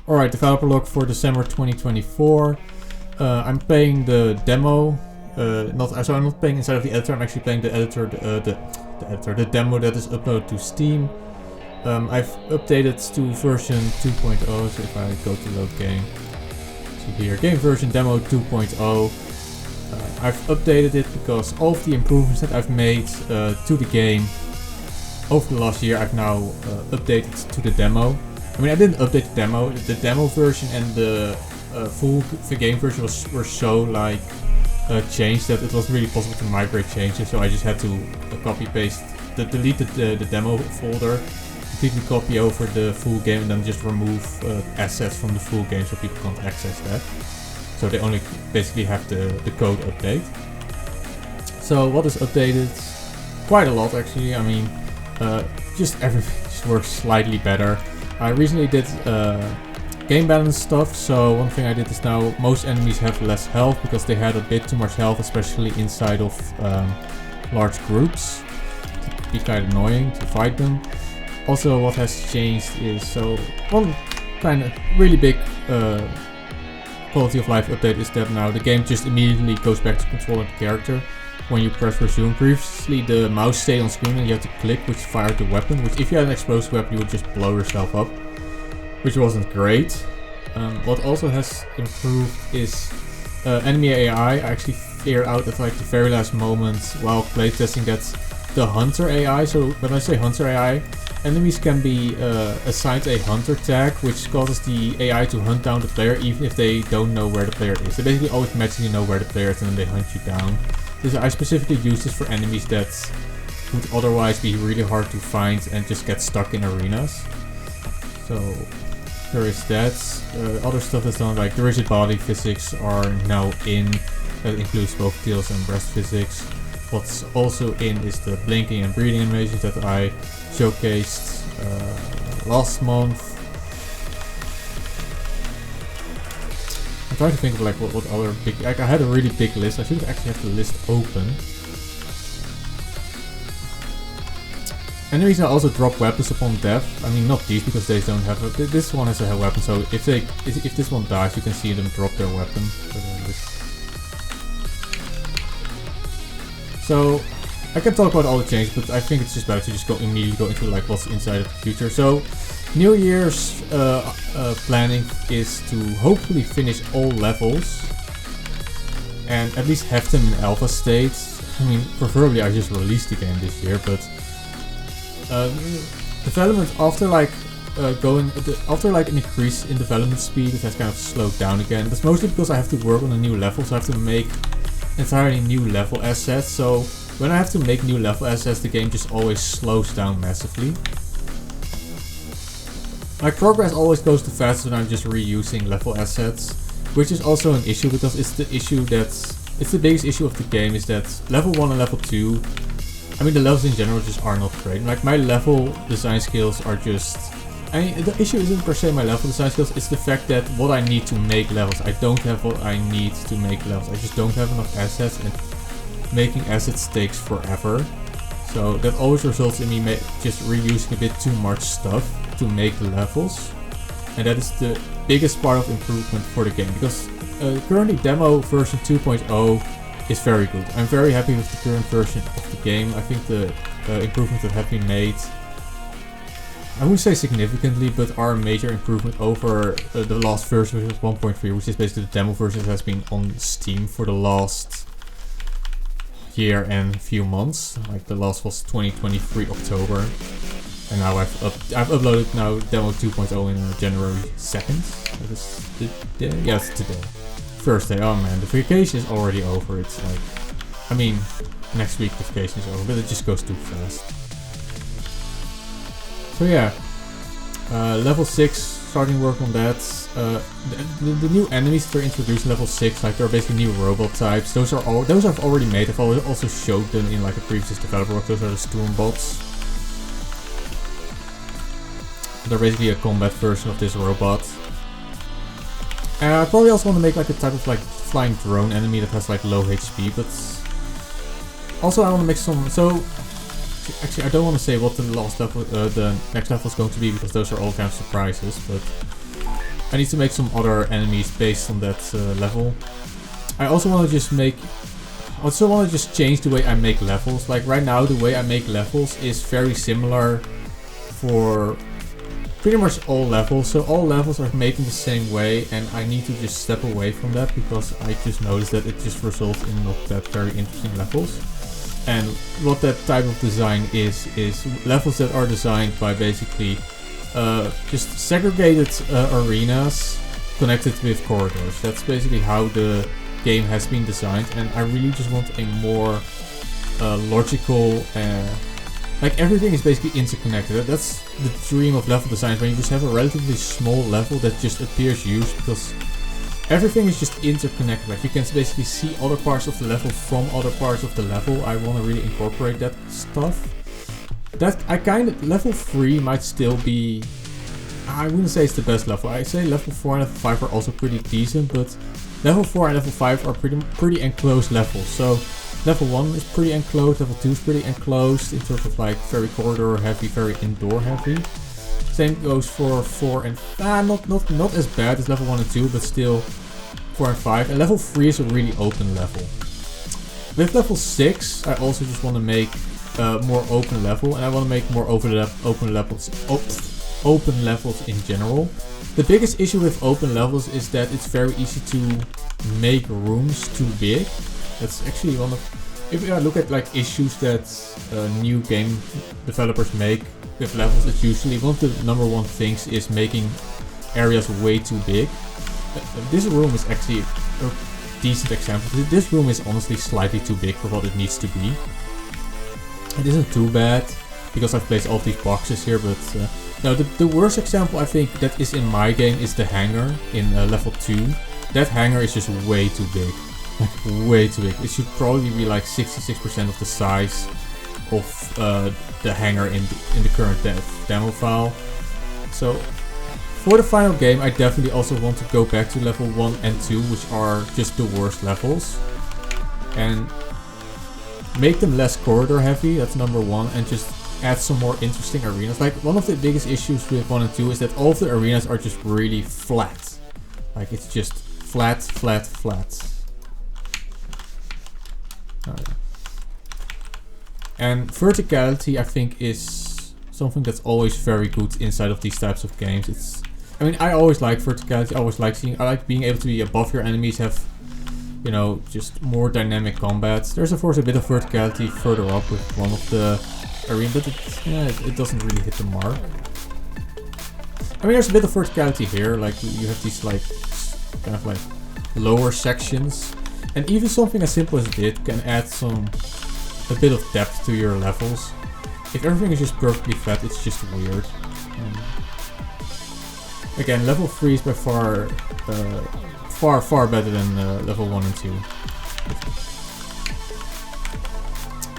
Alright, developer log for December 2024. I'm playing the demo. I'm not playing inside of the editor. I'm actually playing the editor, the demo that is uploaded to Steam. I've updated to version 2.0. So if I go to load game, so here game version demo 2.0. I've updated it because all of the improvements that I've made to the game over the last year, I've now updated to the demo. I mean, I didn't update the demo. The demo version and the full game version were so like changed that it wasn't really possible to migrate changes. So I just had to copy paste, delete the demo folder, completely copy over the full game, and then just remove assets from the full game so people can't access that. So they only basically have the code update. So what is updated? Quite a lot actually. I mean, just everything just works slightly better. I recently did game balance stuff, so one thing I did is now most enemies have less health because they had a bit too much health, especially inside of large groups. It'd be kind of annoying to fight them. Also, what has changed is, so one kind of really big quality of life update is that now the game just immediately goes back to controlling the character when you press resume. Previously the mouse stayed on screen and you had to click which fired the weapon, which if you had an explosive weapon you would just blow yourself up, which wasn't great. What also has improved is enemy AI. I actually figured out at like the very last moment while playtesting that the hunter AI, so when I say hunter AI, enemies can be assigned a hunter tag, which causes the AI to hunt down the player even if they don't know where the player is. They basically always magically know where the player is and then they hunt you down. I specifically use this for enemies that would otherwise be really hard to find and just get stuck in arenas. So there is that. Other stuff that's done, like the rigid body physics are now in. That includes both tails and breast physics. What's also in is the blinking and breathing animations that I showcased last month. I'm trying to think of like what other big, like I had a really big list. I should actually have the list open. Enemies now also drop weapons upon death. I mean, not these because they don't have a, this one has a weapon, so if this one dies you can see them drop their weapon. So I can talk about all the changes, but I think it's just better to just immediately go into like what's inside of the future. So New Year's planning is to hopefully finish all levels and at least have them in alpha state. I mean, preferably I just released the game this year, but development after like after like an increase in development speed, it has kind of slowed down again. That's mostly because I have to work on a new level, so I have to make entirely new level assets. So when I have to make new level assets, the game just always slows down massively. My progress always goes too fast when I'm just reusing level assets, which is also an issue because it's the biggest issue of the game is that level 1 and level 2, I mean the levels in general just are not great. Like my level design skills are just, I mean the issue isn't per se my level design skills, it's the fact that what I need to make levels, I don't have what I need to make levels. I just don't have enough assets and making assets takes forever. So that always results in me just reusing a bit too much stuff to make the levels, and that is the biggest part of improvement for the game because currently demo version 2.0 is very good. I'm very happy with the current version of the game. I think the improvements that have been made, I wouldn't say significantly, but are a major improvement over the last version, which was 1.3, which is basically the demo version that has been on Steam for the last year and few months. Like the last was 2023 October. And now I've uploaded now demo 2.0 in January 2nd. That is today? Yes, today. First day. Oh man, the vacation is already over. It's like, I mean, next week the vacation is over, but it just goes too fast. So yeah, level 6, starting work on that. The new enemies that are introduced in level 6, like they're basically new robot types. Those I've already made. I've also showed them in like a previous developer work. Those are the Storm bots. They're basically a combat version of this robot. I probably also want to make like a type of like flying drone enemy that has like low HP, but also I want to make some. So actually, I don't want to say what the next level is going to be because those are all kind of surprises. But I need to make some other enemies based on that level. I also want to just change the way I make levels. Like right now, the way I make levels is very similar for pretty much all levels. So all levels are made in the same way, and I need to just step away from that because I just noticed that it just results in not that very interesting levels. And what that type of design is levels that are designed by basically just segregated arenas connected with corridors. That's basically how the game has been designed, and I really just want a more logical, like everything is basically interconnected. That's the dream of level design, when you just have a relatively small level that just appears used because everything is just interconnected. Like you can basically see other parts of the level from other parts of the level. I want to really incorporate that stuff. That level 3 might still be, I wouldn't say it's the best level. I'd say level 4 and level 5 are also pretty decent, but level 4 and level 5 are pretty enclosed levels. So level 1 is pretty enclosed, level 2 is pretty enclosed in terms of like very corridor heavy, very indoor heavy. Same goes for 4 and not as bad as level 1 and 2, but still 4 and 5. And level 3 is a really open level. With level 6, I also just want to make more open level, and I want to make more open levels in general. The biggest issue with open levels is that it's very easy to make rooms too big. That's actually one of, if you look at like issues that new game developers make with levels, it's usually one of the number one things is making areas way too big. This room is actually a decent example. This room is honestly slightly too big for what it needs to be. It isn't too bad because I've placed all these boxes here, but no, the worst example I think that is in my game is the hangar in level 2. That hangar is just way too big. Like way too big. It should probably be like 66% of the size of the hangar in the current demo file. So for the final game, I definitely also want to go back to level 1 and 2, which are just the worst levels, and make them less corridor heavy. That's number 1, and just add some more interesting arenas. Like one of the biggest issues with 1 and 2 is that all of the arenas are just really flat. Like it's just flat, flat, flat. And verticality, I think, is something that's always very good inside of these types of games. I mean, I always like verticality. I always like I like being able to be above your enemies, have, you know, just more dynamic combat. There's of course a bit of verticality further up with one of the arenas, but it doesn't really hit the mark. I mean, there's a bit of verticality here. Like you have these like kind of like lower sections. And even something as simple as this can add a bit of depth to your levels. If everything is just perfectly flat, it's just weird. Again, level 3 is by far, far better than level 1 and 2.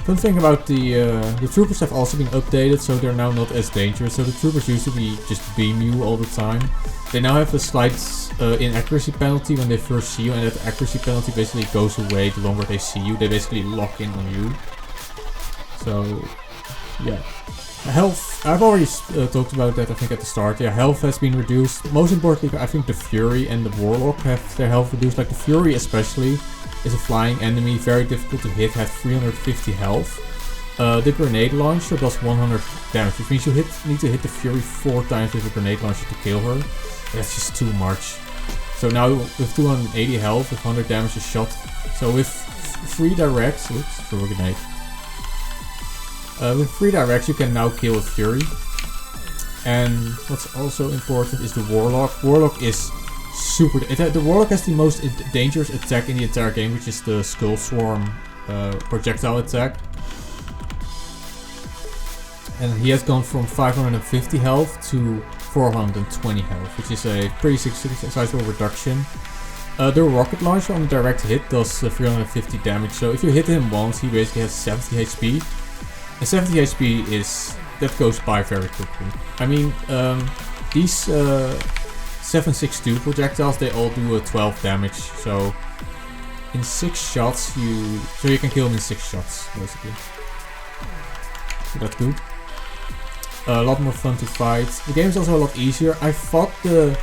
Fun thing about the troopers have also been updated, so they're now not as dangerous. So the troopers used to be just beam you all the time. They now have a slight inaccuracy penalty when they first see you, and that accuracy penalty basically goes away the longer they see you. They basically lock in on you. So, yeah. Health, I've already talked about that I think at the start. Yeah, health has been reduced. Most importantly, I think the Fury and the Warlock have their health reduced. Like the Fury especially is a flying enemy, very difficult to hit, has 350 health. The grenade launcher does 100 damage, which means you need to hit the Fury 4 times with a grenade launcher to kill her. That's just too much. So now with 280 health, with 100 damage a shot. So with 3 directs, oops, threw a grenade. With 3 directs you can now kill a Fury. And what's also important is the Warlock. Warlock is super... The Warlock has the most dangerous attack in the entire game, which is the Skull Swarm projectile attack. And he has gone from 550 health to 420 health, which is a pretty sizable reduction. The rocket launcher on the direct hit does 350 damage, so if you hit him once, he basically has 70 HP. And 70 HP that goes by very quickly. I mean, these 762 projectiles, they all do 12 damage, so in 6 shots you can kill him in 6 shots, basically. So that's good. A lot more fun to fight. The game is also a lot easier. I fought the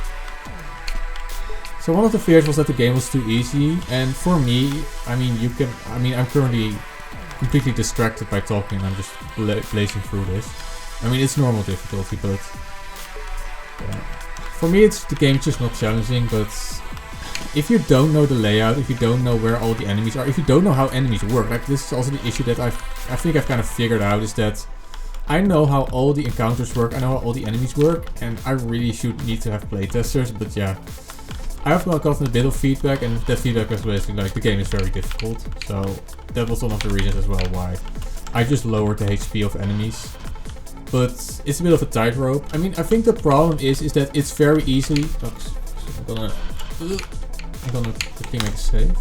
So one of the fears was that the game was too easy, and for me, I'm currently completely distracted by talking. I'm just blazing through this. I mean, it's normal difficulty, but yeah. For me, the game's just not challenging. But if you don't know the layout, if you don't know where all the enemies are, if you don't know how enemies work, like this is also the issue that I think I've kind of figured out, is that I know how all the encounters work, I know how all the enemies work, and I really need to have playtesters, but yeah. I have gotten a bit of feedback, and that feedback was basically like the game is very difficult, so that was one of the reasons as well why I just lowered the HP of enemies. But it's a bit of a tightrope. I mean, I think the problem is that it's very easily... Oops, I'm gonna quickly make a save.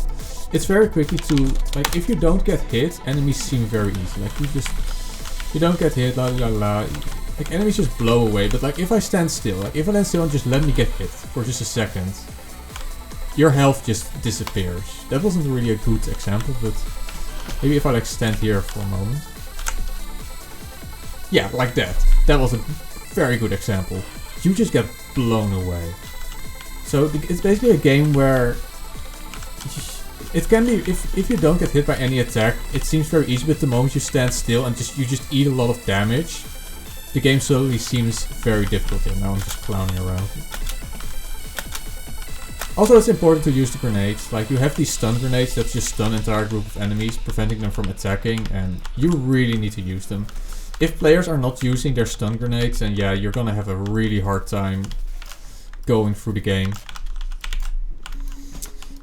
It's very quickly to... Like, if you don't get hit, enemies seem very easy. Like, you don't get hit, la la la. Like, enemies just blow away. But like, if I stand still, like if I stand still and just let me get hit for just a second, your health just disappears. That wasn't really a good example, but maybe if I like stand here for a moment. Yeah, like that. That was a very good example. You just get blown away. So it's basically a game where it can be, if you don't get hit by any attack, it seems very easy, but the moment you stand still and you just eat a lot of damage, the game slowly seems very difficult. And now I'm just clowning around. Also, it's important to use the grenades. Like, you have these stun grenades that just stun an entire group of enemies, preventing them from attacking, and you really need to use them. If players are not using their stun grenades, then yeah, you're gonna have a really hard time going through the game.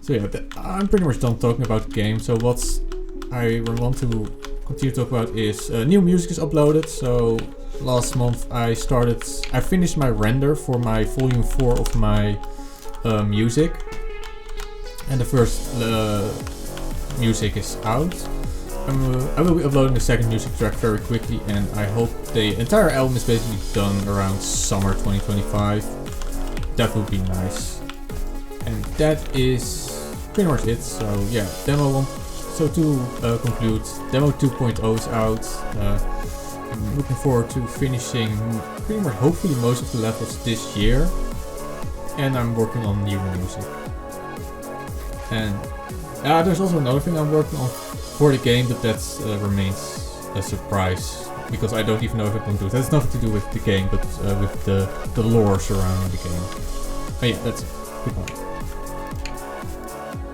So yeah, I'm pretty much done talking about the game. So what I want to continue to talk about is new music is uploaded. So last month I finished my render for my volume 4 of my music, and the first music is out. I will be uploading the second music track very quickly, and I hope the entire album is basically done around summer 2025. That would be nice. And that is pretty much it. So yeah, demo 1. So to conclude, demo 2.0 is out. I'm looking forward to finishing pretty much, hopefully, most of the levels this year. And I'm working on new music. And there's also another thing I'm working on for the game, but that remains a surprise, because I don't even know if I can do it. That's nothing to do with the game, but with the lore surrounding the game. But yeah, that's it. Goodbye.